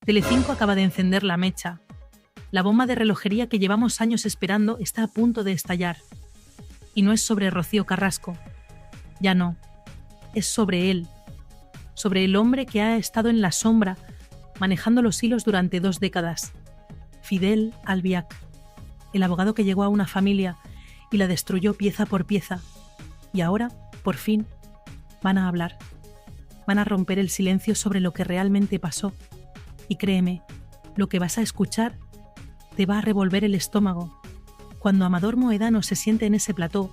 Telecinco acaba de encender la mecha. La bomba de relojería que llevamos años esperando está a punto de estallar. Y no es sobre Rocío Carrasco. Ya no. Es sobre él. Sobre el hombre que ha estado en la sombra, manejando los hilos durante 2 décadas. Fidel Albiac. El abogado que llegó a una familia y la destruyó pieza por pieza. Y ahora, por fin, van a hablar. Van a romper el silencio sobre lo que realmente pasó. Y créeme, lo que vas a escuchar te va a revolver el estómago. Cuando Amador Moedano se siente en ese plató,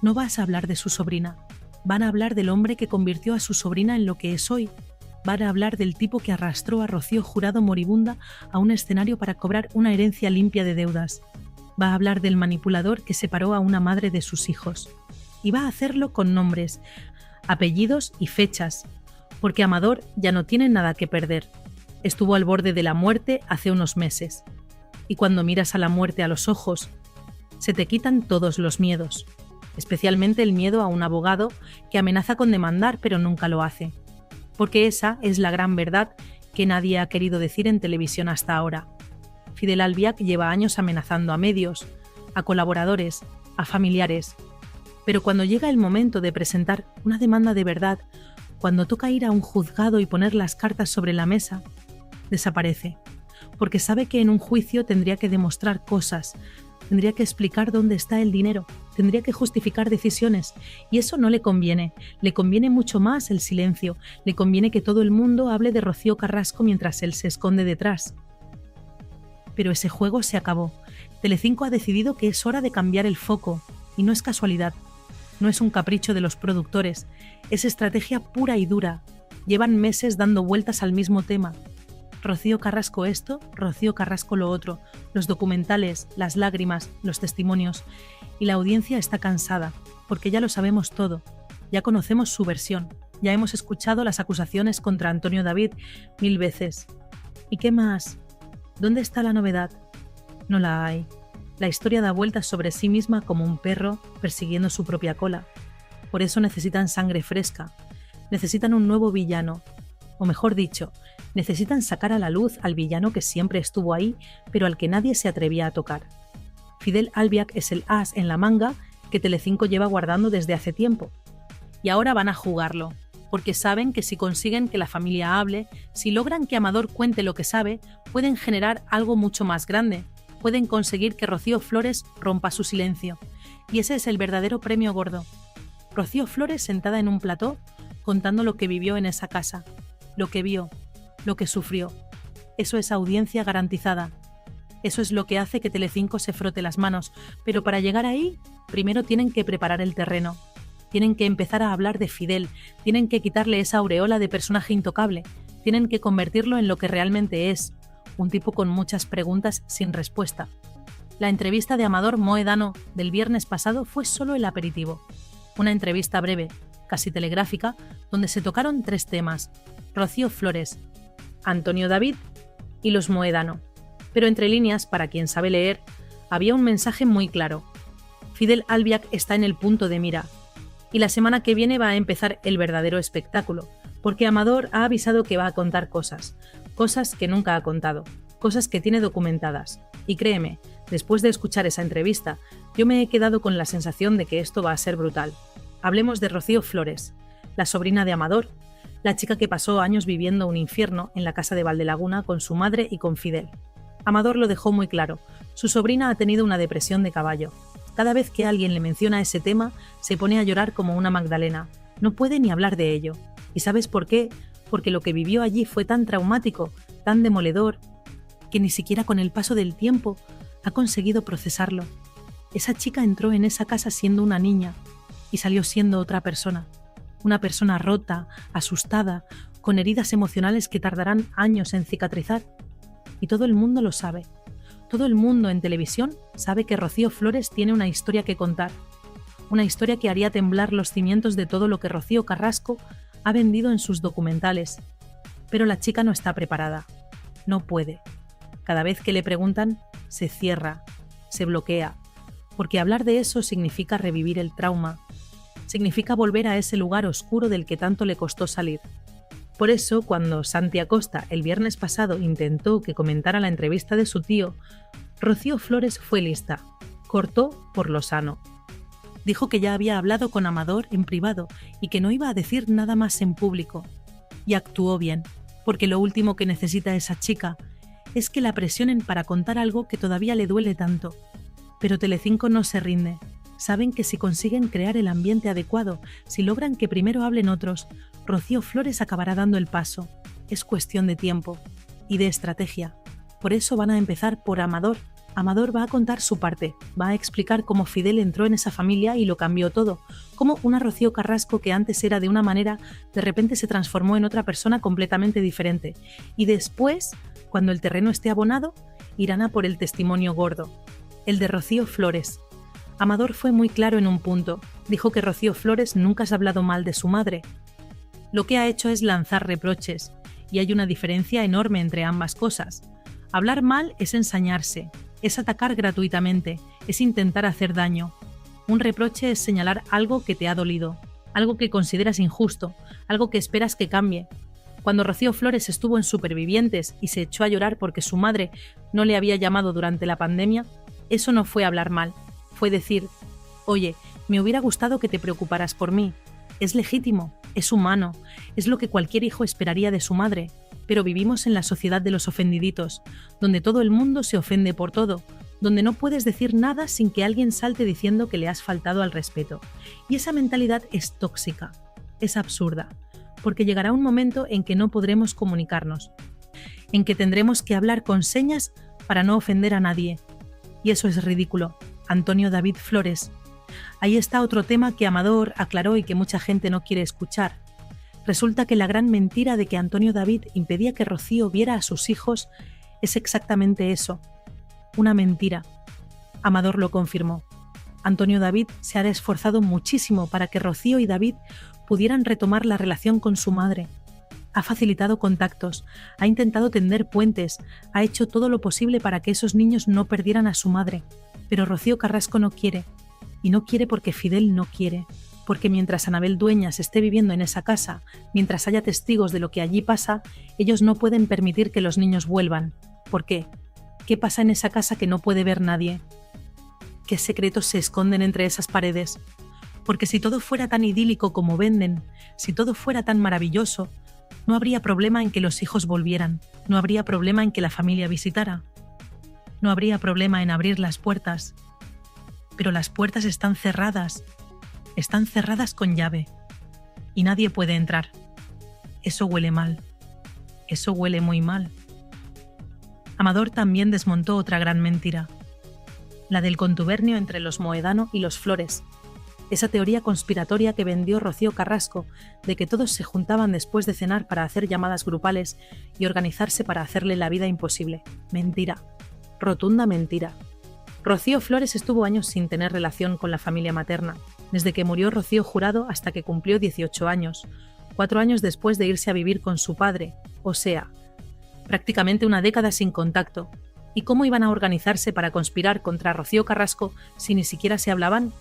no vas a hablar de su sobrina. Van a hablar del hombre que convirtió a su sobrina en lo que es hoy. Van a hablar del tipo que arrastró a Rocío Jurado moribunda a un escenario para cobrar una herencia limpia de deudas. Va a hablar del manipulador que separó a una madre de sus hijos. Y va a hacerlo con nombres, apellidos y fechas, porque Amador ya no tiene nada que perder. Estuvo al borde de la muerte hace unos meses. Y cuando miras a la muerte a los ojos, se te quitan todos los miedos, especialmente el miedo a un abogado que amenaza con demandar pero nunca lo hace. Porque esa es la gran verdad que nadie ha querido decir en televisión hasta ahora. Fidel Albiac lleva años amenazando a medios, a colaboradores, a familiares. Pero cuando llega el momento de presentar una demanda de verdad, cuando toca ir a un juzgado y poner las cartas sobre la mesa, desaparece, porque sabe que en un juicio tendría que demostrar cosas, tendría que explicar dónde está el dinero, tendría que justificar decisiones, y eso no le conviene mucho más el silencio, le conviene que todo el mundo hable de Rocío Carrasco mientras él se esconde detrás. Pero ese juego se acabó. Telecinco ha decidido que es hora de cambiar el foco, y no es casualidad, no es un capricho de los productores, es estrategia pura y dura. Llevan meses dando vueltas al mismo tema. Rocío Carrasco esto, Rocío Carrasco lo otro, los documentales, las lágrimas, los testimonios. Y la audiencia está cansada, porque ya lo sabemos todo, ya conocemos su versión, ya hemos escuchado las acusaciones contra Antonio David 1000 veces. ¿Y qué más? ¿Dónde está la novedad? No la hay. La historia da vueltas sobre sí misma como un perro persiguiendo su propia cola. Por eso necesitan sangre fresca, necesitan un nuevo villano, o mejor dicho, necesitan sacar a la luz al villano que siempre estuvo ahí, pero al que nadie se atrevía a tocar. Fidel Albiac es el as en la manga que Telecinco lleva guardando desde hace tiempo. Y ahora van a jugarlo, porque saben que si consiguen que la familia hable, si logran que Amador cuente lo que sabe, pueden generar algo mucho más grande. Pueden conseguir que Rocío Flores rompa su silencio. Y ese es el verdadero premio gordo. Rocío Flores sentada en un plató, contando lo que vivió en esa casa, lo que vio, lo que sufrió. Eso es audiencia garantizada. Eso es lo que hace que Telecinco se frote las manos, pero para llegar ahí, primero tienen que preparar el terreno. Tienen que empezar a hablar de Fidel, tienen que quitarle esa aureola de personaje intocable, tienen que convertirlo en lo que realmente es, un tipo con muchas preguntas sin respuesta. La entrevista de Amador Moedano del viernes pasado fue solo el aperitivo. Una entrevista breve, casi telegráfica, donde se tocaron 3 temas: Rocío Flores, Antonio David y los Moedano. Pero entre líneas, para quien sabe leer, había un mensaje muy claro. Fidel Albiac está en el punto de mira. Y la semana que viene va a empezar el verdadero espectáculo, porque Amador ha avisado que va a contar cosas que nunca ha contado, cosas que tiene documentadas. Y créeme, después de escuchar esa entrevista, yo me he quedado con la sensación de que esto va a ser brutal. Hablemos de Rocío Flores, la sobrina de Amador, la chica que pasó años viviendo un infierno en la casa de Valdelaguna con su madre y con Fidel. Amador lo dejó muy claro, su sobrina ha tenido una depresión de caballo. Cada vez que alguien le menciona ese tema, se pone a llorar como una Magdalena. No puede ni hablar de ello. ¿Y sabes por qué? Porque lo que vivió allí fue tan traumático, tan demoledor, que ni siquiera con el paso del tiempo ha conseguido procesarlo. Esa chica entró en esa casa siendo una niña y salió siendo otra persona. Una persona rota, asustada, con heridas emocionales que tardarán años en cicatrizar. Y todo el mundo lo sabe. Todo el mundo en televisión sabe que Rocío Flores tiene una historia que contar. Una historia que haría temblar los cimientos de todo lo que Rocío Carrasco ha vendido en sus documentales. Pero la chica no está preparada. No puede. Cada vez que le preguntan, se cierra, se bloquea. Porque hablar de eso significa revivir el trauma. Significa volver a ese lugar oscuro del que tanto le costó salir. Por eso, cuando Santi Acosta el viernes pasado intentó que comentara la entrevista de su tío, Rocío Flores fue lista, cortó por lo sano. Dijo que ya había hablado con Amador en privado y que no iba a decir nada más en público. Y actuó bien, porque lo último que necesita esa chica es que la presionen para contar algo que todavía le duele tanto. Pero Telecinco no se rinde. Saben que si consiguen crear el ambiente adecuado, si logran que primero hablen otros, Rocío Flores acabará dando el paso. Es cuestión de tiempo y de estrategia. Por eso van a empezar por Amador. Amador va a contar su parte, va a explicar cómo Fidel entró en esa familia y lo cambió todo, cómo una Rocío Carrasco que antes era de una manera, de repente se transformó en otra persona completamente diferente. Y después, cuando el terreno esté abonado, irán a por el testimonio gordo, el de Rocío Flores. Amador fue muy claro en un punto, dijo que Rocío Flores nunca se ha hablado mal de su madre. Lo que ha hecho es lanzar reproches, y hay una diferencia enorme entre ambas cosas. Hablar mal es ensañarse, es atacar gratuitamente, es intentar hacer daño. Un reproche es señalar algo que te ha dolido, algo que consideras injusto, algo que esperas que cambie. Cuando Rocío Flores estuvo en Supervivientes y se echó a llorar porque su madre no le había llamado durante la pandemia, eso no fue hablar mal, fue decir: oye, me hubiera gustado que te preocuparas por mí. Es legítimo, es humano, es lo que cualquier hijo esperaría de su madre. Pero vivimos en la sociedad de los ofendiditos, donde todo el mundo se ofende por todo, donde no puedes decir nada sin que alguien salte diciendo que le has faltado al respeto. Y esa mentalidad es tóxica, es absurda, porque llegará un momento en que no podremos comunicarnos, en que tendremos que hablar con señas para no ofender a nadie. Y eso es ridículo. Antonio David Flores. Ahí está otro tema que Amador aclaró y que mucha gente no quiere escuchar. Resulta que la gran mentira de que Antonio David impedía que Rocío viera a sus hijos es exactamente eso, una mentira. Amador lo confirmó. Antonio David se ha esforzado muchísimo para que Rocío y David pudieran retomar la relación con su madre. Ha facilitado contactos, ha intentado tender puentes, ha hecho todo lo posible para que esos niños no perdieran a su madre. Pero Rocío Carrasco no quiere, y no quiere porque Fidel no quiere. Porque mientras Anabel Dueñas esté viviendo en esa casa, mientras haya testigos de lo que allí pasa, ellos no pueden permitir que los niños vuelvan. ¿Por qué? ¿Qué pasa en esa casa que no puede ver nadie? ¿Qué secretos se esconden entre esas paredes? Porque si todo fuera tan idílico como venden, si todo fuera tan maravilloso, no habría problema en que los hijos volvieran, no habría problema en que la familia visitara, no habría problema en abrir las puertas. Pero las puertas están cerradas con llave y nadie puede entrar. Eso huele mal. Eso huele muy mal. Amador también desmontó otra gran mentira, la del contubernio entre los Mohedano y los Flores. Esa teoría conspiratoria que vendió Rocío Carrasco de que todos se juntaban después de cenar para hacer llamadas grupales y organizarse para hacerle la vida imposible. Mentira. Rotunda mentira. Rocío Flores estuvo años sin tener relación con la familia materna, desde que murió Rocío Jurado hasta que cumplió 18 años, 4 años después de irse a vivir con su padre, o sea, prácticamente una década sin contacto. ¿Y cómo iban a organizarse para conspirar contra Rocío Carrasco si ni siquiera se hablaban?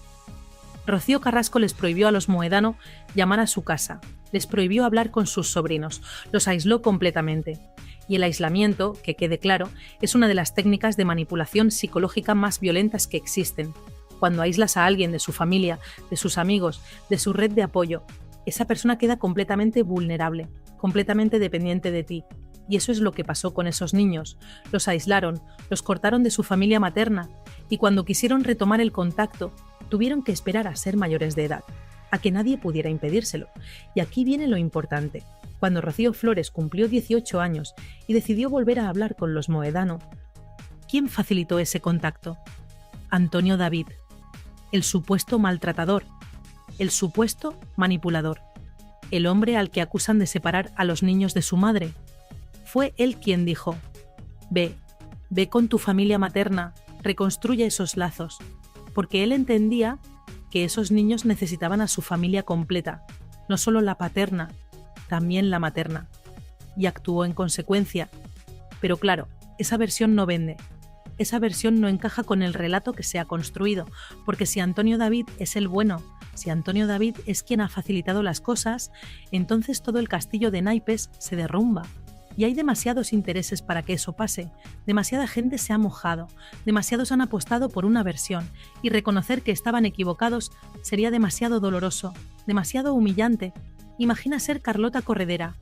Rocío Carrasco les prohibió a los Mohedano llamar a su casa, les prohibió hablar con sus sobrinos, los aisló completamente. Y el aislamiento, que quede claro, es una de las técnicas de manipulación psicológica más violentas que existen. Cuando aíslas a alguien de su familia, de sus amigos, de su red de apoyo, esa persona queda completamente vulnerable, completamente dependiente de ti. Y eso es lo que pasó con esos niños. Los aislaron, los cortaron de su familia materna, y cuando quisieron retomar el contacto, tuvieron que esperar a ser mayores de edad, a que nadie pudiera impedírselo. Y aquí viene lo importante. Cuando Rocío Flores cumplió 18 años y decidió volver a hablar con los Mohedano, ¿quién facilitó ese contacto? Antonio David, el supuesto maltratador, el supuesto manipulador, el hombre al que acusan de separar a los niños de su madre. Fue él quien dijo: ve con tu familia materna, reconstruye esos lazos, porque él entendía que esos niños necesitaban a su familia completa, no solo la paterna, también la materna, y actuó en consecuencia. Pero claro, esa versión no vende. esa versión no encaja con el relato que se ha construido, porque si Antonio David es el bueno, si Antonio David es quien ha facilitado las cosas, entonces todo el castillo de naipes se derrumba. Y hay demasiados intereses para que eso pase, demasiada gente se ha mojado, demasiados han apostado por una versión, y reconocer que estaban equivocados sería demasiado doloroso, demasiado humillante. Imagina ser Carlota Corredera.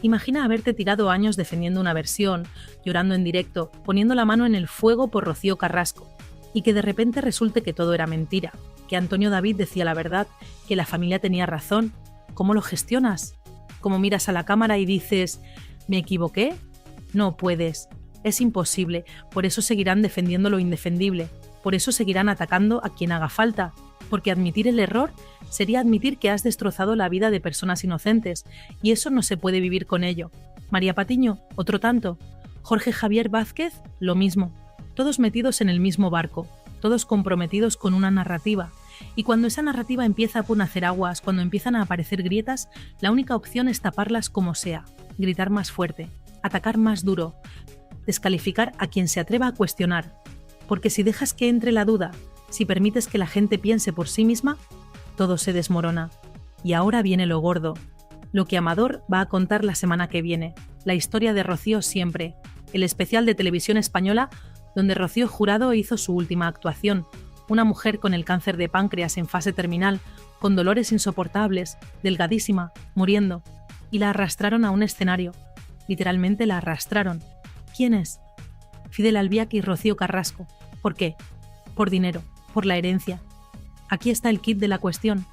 Imagina haberte tirado años defendiendo una versión, llorando en directo, poniendo la mano en el fuego por Rocío Carrasco, y que de repente resulte que todo era mentira, que Antonio David decía la verdad, que la familia tenía razón. ¿Cómo lo gestionas? ¿Cómo miras a la cámara y dices «¿Me equivoqué?» No puedes, es imposible, por eso seguirán defendiendo lo indefendible, por eso seguirán atacando a quien haga falta, porque admitir el error sería admitir que has destrozado la vida de personas inocentes, y eso no se puede vivir con ello. María Patiño, otro tanto. Jorge Javier Vázquez, lo mismo. Todos metidos en el mismo barco, todos comprometidos con una narrativa. Y cuando esa narrativa empieza a hacer aguas, cuando empiezan a aparecer grietas, la única opción es taparlas como sea, gritar más fuerte, atacar más duro, descalificar a quien se atreva a cuestionar. Porque si dejas que entre la duda, si permites que la gente piense por sí misma, todo se desmorona. Y ahora viene lo gordo, lo que Amador va a contar la semana que viene, la historia de Rocío Siempre, el especial de Televisión Española donde Rocío Jurado hizo su última actuación, una mujer con el cáncer de páncreas en fase terminal, con dolores insoportables, delgadísima, muriendo, y la arrastraron a un escenario. Literalmente la arrastraron. ¿Quiénes? Fidel Albiac y Rocío Carrasco. ¿Por qué? Por dinero, por la herencia. Aquí está el kit de la cuestión.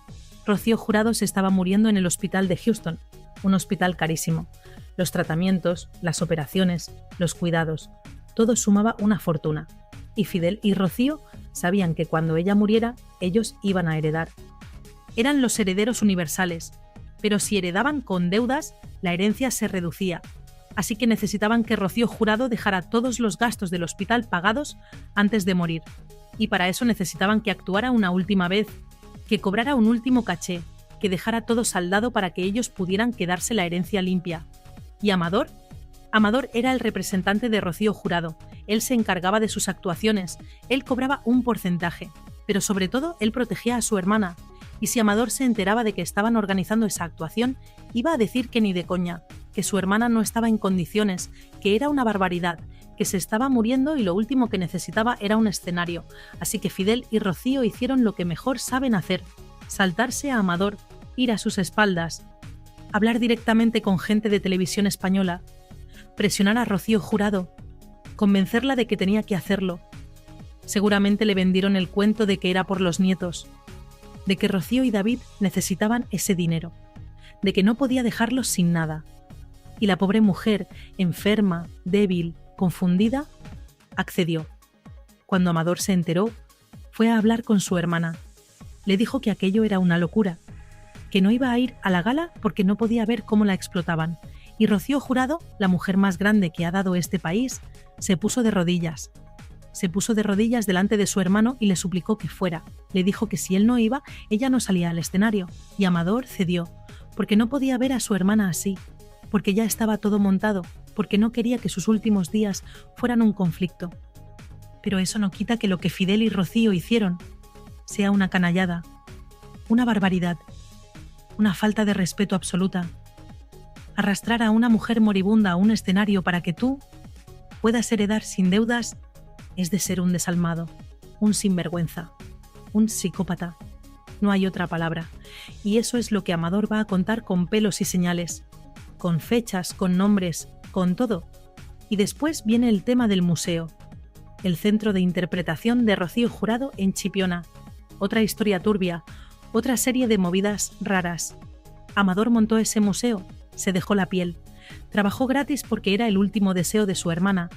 Rocío Jurado se estaba muriendo en el hospital de Houston, un hospital carísimo. Los tratamientos, las operaciones, los cuidados, todo sumaba una fortuna. Y Fidel y Rocío sabían que cuando ella muriera, ellos iban a heredar. Eran los herederos universales, pero si heredaban con deudas, la herencia se reducía. Así que necesitaban que Rocío Jurado dejara todos los gastos del hospital pagados antes de morir. Y para eso necesitaban que actuara una última vez, que cobrara un último caché, que dejara todo saldado para que ellos pudieran quedarse la herencia limpia. ¿Y Amador? Amador era el representante de Rocío Jurado. Él se encargaba de sus actuaciones, él cobraba un porcentaje, pero sobre todo él protegía a su hermana. Y si Amador se enteraba de que estaban organizando esa actuación, iba a decir que ni de coña, que su hermana no estaba en condiciones, que era una barbaridad, que se estaba muriendo y lo último que necesitaba era un escenario. Así que Fidel y Rocío hicieron lo que mejor saben hacer, saltarse a Amador, ir a sus espaldas, hablar directamente con gente de Televisión Española, presionar a Rocío Jurado, convencerla de que tenía que hacerlo. Seguramente le vendieron el cuento de que era por los nietos, de que Rocío y David necesitaban ese dinero, de que no podía dejarlos sin nada. Y la pobre mujer, enferma, débil, confundida, accedió. Cuando Amador se enteró, fue a hablar con su hermana. Le dijo que aquello era una locura, que no iba a ir a la gala porque no podía ver cómo la explotaban. Y Rocío Jurado, la mujer más grande que ha dado este país, se puso de rodillas. Se puso de rodillas delante de su hermano y le suplicó que fuera. Le dijo que si él no iba, ella no salía al escenario. Y Amador cedió, porque no podía ver a su hermana así, porque ya estaba todo montado, porque no quería que sus últimos días fueran un conflicto. Pero eso no quita que lo que Fidel y Rocío hicieron sea una canallada, una barbaridad, una falta de respeto absoluta. Arrastrar a una mujer moribunda a un escenario para que tú puedas heredar sin deudas es de ser un desalmado, un sinvergüenza, un psicópata. No hay otra palabra. Y eso es lo que Amador va a contar con pelos y señales, con fechas, con nombres, con todo. Y después viene el tema del museo, el centro de interpretación de Rocío Jurado en Chipiona. Otra historia turbia, otra serie de movidas raras. Amador montó ese museo, se dejó la piel. Trabajó gratis porque era el último deseo de su hermana.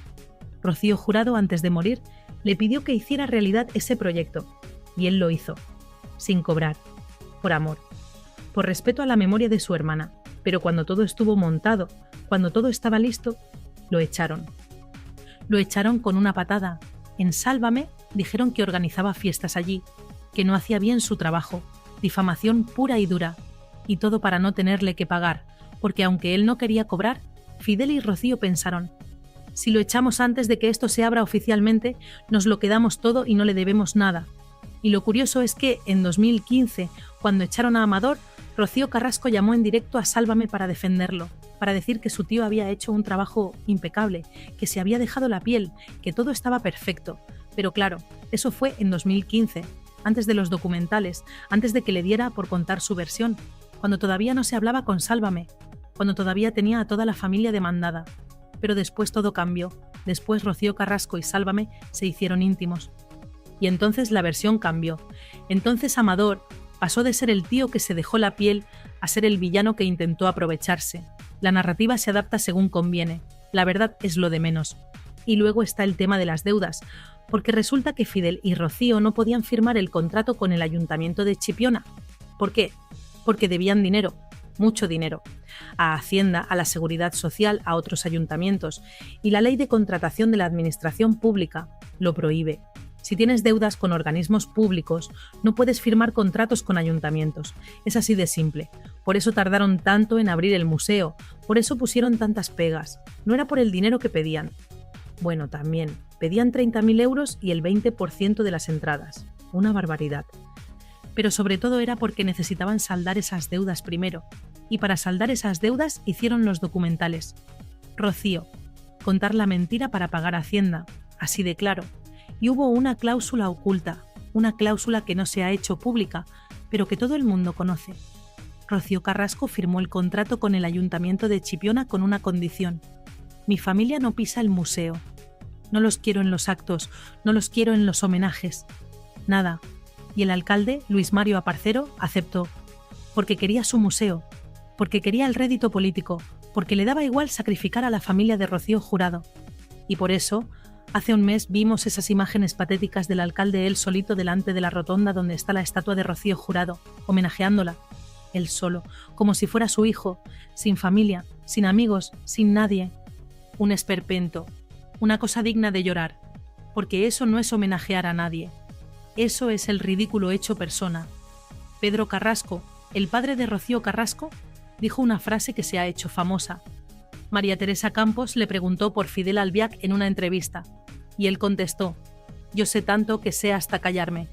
Rocío Jurado, antes de morir, le pidió que hiciera realidad ese proyecto. Y él lo hizo, sin cobrar, por amor, por respeto a la memoria de su hermana. Pero cuando todo estuvo montado, cuando todo estaba listo, lo echaron. Lo echaron con una patada. En Sálvame dijeron que organizaba fiestas allí, que no hacía bien su trabajo, difamación pura y dura. Y todo para no tenerle que pagar, porque aunque él no quería cobrar, Fidel y Rocío pensaron: Si lo echamos antes de que esto se abra oficialmente, nos lo quedamos todo y no le debemos nada. Y lo curioso es que, en 2015, cuando echaron a Amador, Rocío Carrasco llamó en directo a Sálvame para defenderlo, para decir que su tío había hecho un trabajo impecable, que se había dejado la piel, que todo estaba perfecto. Pero claro, eso fue en 2015, antes de los documentales, antes de que le diera por contar su versión, cuando todavía no se hablaba con Sálvame, cuando todavía tenía a toda la familia demandada. Pero después todo cambió, después Rocío Carrasco y Sálvame se hicieron íntimos. Y entonces la versión cambió. Entonces Amador pasó de ser el tío que se dejó la piel a ser el villano que intentó aprovecharse. La narrativa se adapta según conviene, la verdad es lo de menos. Y luego está el tema de las deudas, porque resulta que Fidel y Rocío no podían firmar el contrato con el Ayuntamiento de Chipiona. ¿Por qué? Porque debían dinero, mucho dinero, a Hacienda, a la Seguridad Social, a otros ayuntamientos, y la Ley de Contratación de la Administración Pública lo prohíbe. Si tienes deudas con organismos públicos, no puedes firmar contratos con ayuntamientos. Es así de simple. Por eso tardaron tanto en abrir el museo, por eso pusieron tantas pegas. No era por el dinero que pedían. Bueno, también, pedían 30.000 euros y el 20% de las entradas. Una barbaridad. Pero sobre todo era porque necesitaban saldar esas deudas primero. Y para saldar esas deudas hicieron los documentales. Rocío, contar la mentira para pagar Hacienda, así de claro. Y hubo una cláusula oculta, una cláusula que no se ha hecho pública, pero que todo el mundo conoce. Rocío Carrasco firmó el contrato con el Ayuntamiento de Chipiona con una condición. Mi familia no pisa el museo. No los quiero en los actos, no los quiero en los homenajes. Nada. Y el alcalde, Luis Mario Aparcero, aceptó. Porque quería su museo, porque quería el rédito político, porque le daba igual sacrificar a la familia de Rocío Jurado. Y por eso, hace un mes vimos esas imágenes patéticas del alcalde él solito delante de la rotonda donde está la estatua de Rocío Jurado, homenajeándola. Él solo, como si fuera su hijo, sin familia, sin amigos, sin nadie. Un esperpento, una cosa digna de llorar, porque eso no es homenajear a nadie. Eso es el ridículo hecho persona. Pedro Carrasco, el padre de Rocío Carrasco, dijo una frase que se ha hecho famosa. María Teresa Campos le preguntó por Fidel Albiac en una entrevista, y él contestó: yo sé tanto que sé hasta callarme.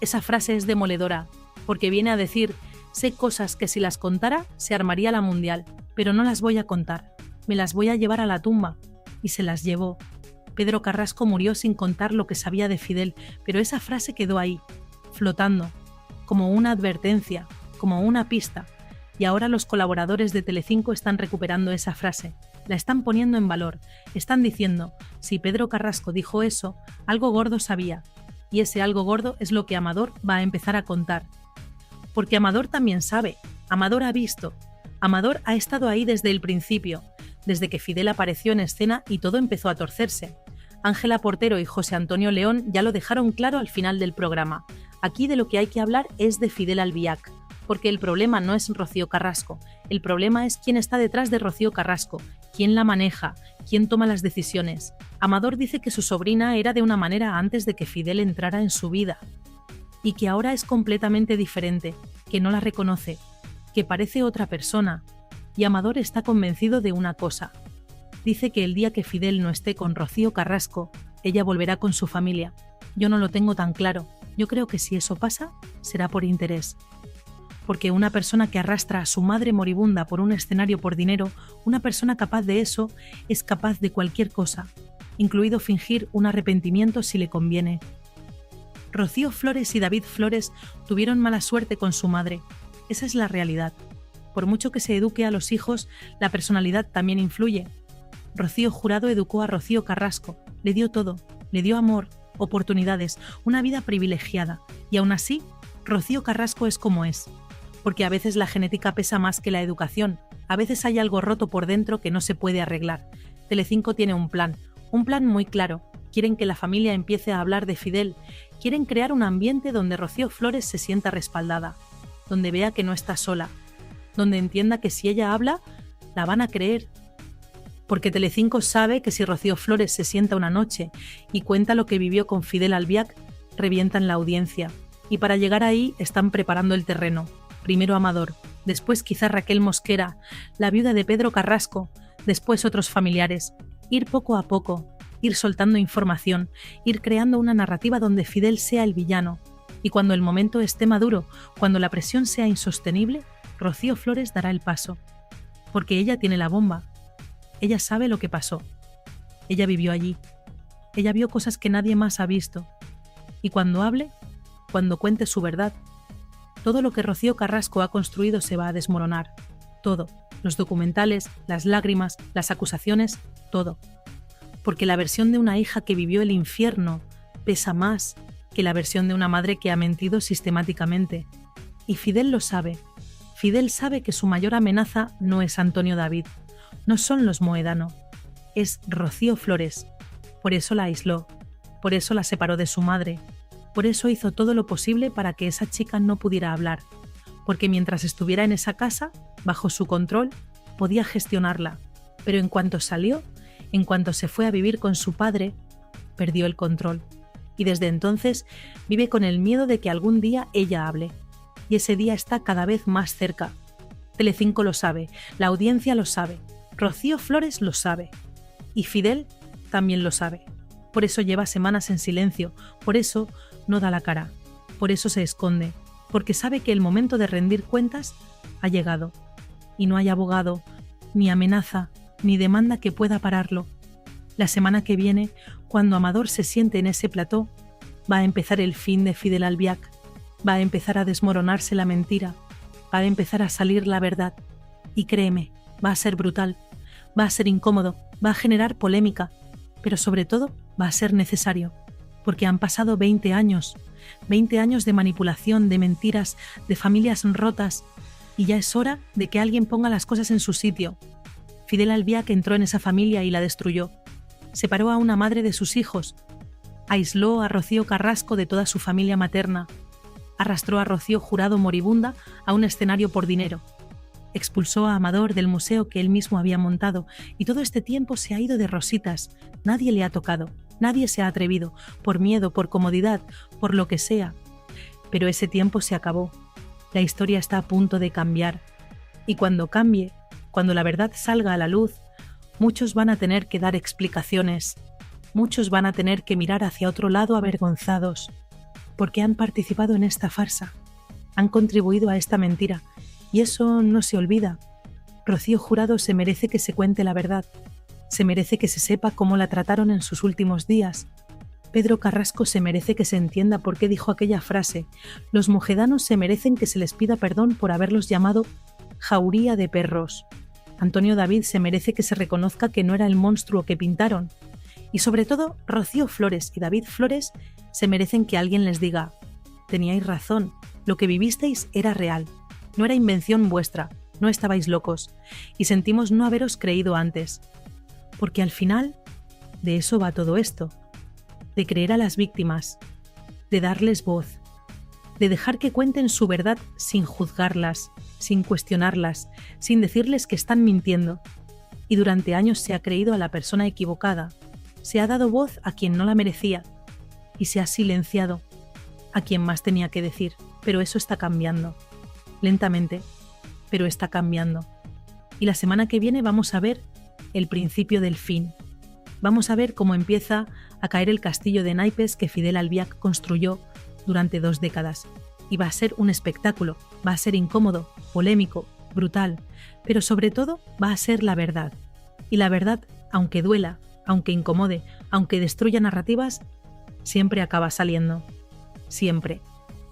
Esa frase es demoledora, porque viene a decir: sé cosas que si las contara se armaría la mundial, pero no las voy a contar, me las voy a llevar a la tumba. Y se las llevó. Pedro Carrasco murió sin contar lo que sabía de Fidel, pero esa frase quedó ahí, flotando, como una advertencia, como una pista. Y ahora los colaboradores de Telecinco están recuperando esa frase, la están poniendo en valor, están diciendo: si Pedro Carrasco dijo eso, algo gordo sabía, y ese algo gordo es lo que Amador va a empezar a contar. Porque Amador también sabe, Amador ha visto, Amador ha estado ahí desde el principio, desde que Fidel apareció en escena y todo empezó a torcerse. Ángela Portero y José Antonio León ya lo dejaron claro al final del programa. Aquí de lo que hay que hablar es de Fidel Albiac, porque el problema no es Rocío Carrasco, el problema es quién está detrás de Rocío Carrasco, quién la maneja, quién toma las decisiones. Amador dice que su sobrina era de una manera antes de que Fidel entrara en su vida, y que ahora es completamente diferente, que no la reconoce, que parece otra persona. Y Amador está convencido de una cosa. Dice que el día que Fidel no esté con Rocío Carrasco, ella volverá con su familia. Yo no lo tengo tan claro. Yo creo que si eso pasa, será por interés. Porque una persona que arrastra a su madre moribunda por un escenario por dinero, una persona capaz de eso, es capaz de cualquier cosa, incluido fingir un arrepentimiento si le conviene. Rocío Flores y David Flores tuvieron mala suerte con su madre. Esa es la realidad. Por mucho que se eduque a los hijos, la personalidad también influye. Rocío Jurado educó a Rocío Carrasco, le dio todo, le dio amor, oportunidades, una vida privilegiada, y aún así, Rocío Carrasco es como es. Porque a veces la genética pesa más que la educación, a veces hay algo roto por dentro que no se puede arreglar. Telecinco tiene un plan muy claro. Quieren que la familia empiece a hablar de Fidel, quieren crear un ambiente donde Rocío Flores se sienta respaldada, donde vea que no está sola, donde entienda que si ella habla, la van a creer. Porque Telecinco sabe que si Rocío Flores se sienta una noche y cuenta lo que vivió con Fidel Albiac, revientan la audiencia. Y para llegar ahí están preparando el terreno. Primero Amador, después quizá Raquel Mosquera, la viuda de Pedro Carrasco, después otros familiares. ir poco a poco, ir soltando información, ir creando una narrativa donde Fidel sea el villano. Y cuando el momento esté maduro, cuando la presión sea insostenible, Rocío Flores dará el paso. Porque ella tiene la bomba. Ella sabe lo que pasó. Ella vivió allí. Ella vio cosas que nadie más ha visto. Y cuando hable, cuando cuente su verdad, todo lo que Rocío Carrasco ha construido se va a desmoronar. Todo. Los documentales, las lágrimas, las acusaciones, todo. Porque la versión de una hija que vivió el infierno pesa más que la versión de una madre que ha mentido sistemáticamente. Y Fidel lo sabe. Fidel sabe que su mayor amenaza no es Antonio David, no son los Mohedano, es Rocío Flores. Por eso la aisló, por eso la separó de su madre, por eso hizo todo lo posible para que esa chica no pudiera hablar, porque mientras estuviera en esa casa, bajo su control, podía gestionarla, pero en cuanto salió, en cuanto se fue a vivir con su padre, perdió el control. Y desde entonces vive con el miedo de que algún día ella hable. Y ese día está cada vez más cerca. Telecinco lo sabe, la audiencia lo sabe, Rocío Flores lo sabe. Y Fidel también lo sabe. Por eso lleva semanas en silencio, por eso no da la cara, por eso se esconde, porque sabe que el momento de rendir cuentas ha llegado. Y no hay abogado, ni amenaza, ni demanda que pueda pararlo. La semana que viene, cuando Amador se siente en ese plató, va a empezar el fin de Fidel Albiac, va a empezar a desmoronarse la mentira, va a empezar a salir la verdad. Y créeme, va a ser brutal, va a ser incómodo, va a generar polémica, pero sobre todo va a ser necesario, porque han pasado 20 años de manipulación, de mentiras, de familias rotas, y ya es hora de que alguien ponga las cosas en su sitio. Fidel Albiac entró en esa familia y la destruyó. Separó a una madre de sus hijos, aisló a Rocío Carrasco de toda su familia materna, arrastró a Rocío Jurado moribunda a un escenario por dinero, expulsó a Amador del museo que él mismo había montado y todo este tiempo se ha ido de rositas, nadie le ha tocado, nadie se ha atrevido, por miedo, por comodidad, por lo que sea. Pero ese tiempo se acabó, la historia está a punto de cambiar y cuando cambie, cuando la verdad salga a la luz, muchos van a tener que dar explicaciones, muchos van a tener que mirar hacia otro lado avergonzados, porque han participado en esta farsa, han contribuido a esta mentira, y eso no se olvida. Rocío Jurado se merece que se cuente la verdad, se merece que se sepa cómo la trataron en sus últimos días. Pedro Carrasco se merece que se entienda por qué dijo aquella frase. Los mojedanos se merecen que se les pida perdón por haberlos llamado jauría de perros. Antonio David se merece que se reconozca que no era el monstruo que pintaron. Y sobre todo, Rocío Flores y David Flores se merecen que alguien les diga: teníais razón, lo que vivisteis era real, no era invención vuestra, no estabais locos, y sentimos no haberos creído antes. Porque al final, de eso va todo esto, de creer a las víctimas, de darles voz, de dejar que cuenten su verdad sin juzgarlas, sin cuestionarlas, sin decirles que están mintiendo. Y durante años se ha creído a la persona equivocada, se ha dado voz a quien no la merecía y se ha silenciado a quien más tenía que decir. Pero eso está cambiando, lentamente, pero está cambiando. Y la semana que viene vamos a ver el principio del fin. Vamos a ver cómo empieza a caer el castillo de naipes que Fidel Albiac construyó durante 2 décadas. Y va a ser un espectáculo, va a ser incómodo, polémico, brutal, pero sobre todo va a ser la verdad. Y la verdad, aunque duela, aunque incomode, aunque destruya narrativas, siempre acaba saliendo. Siempre.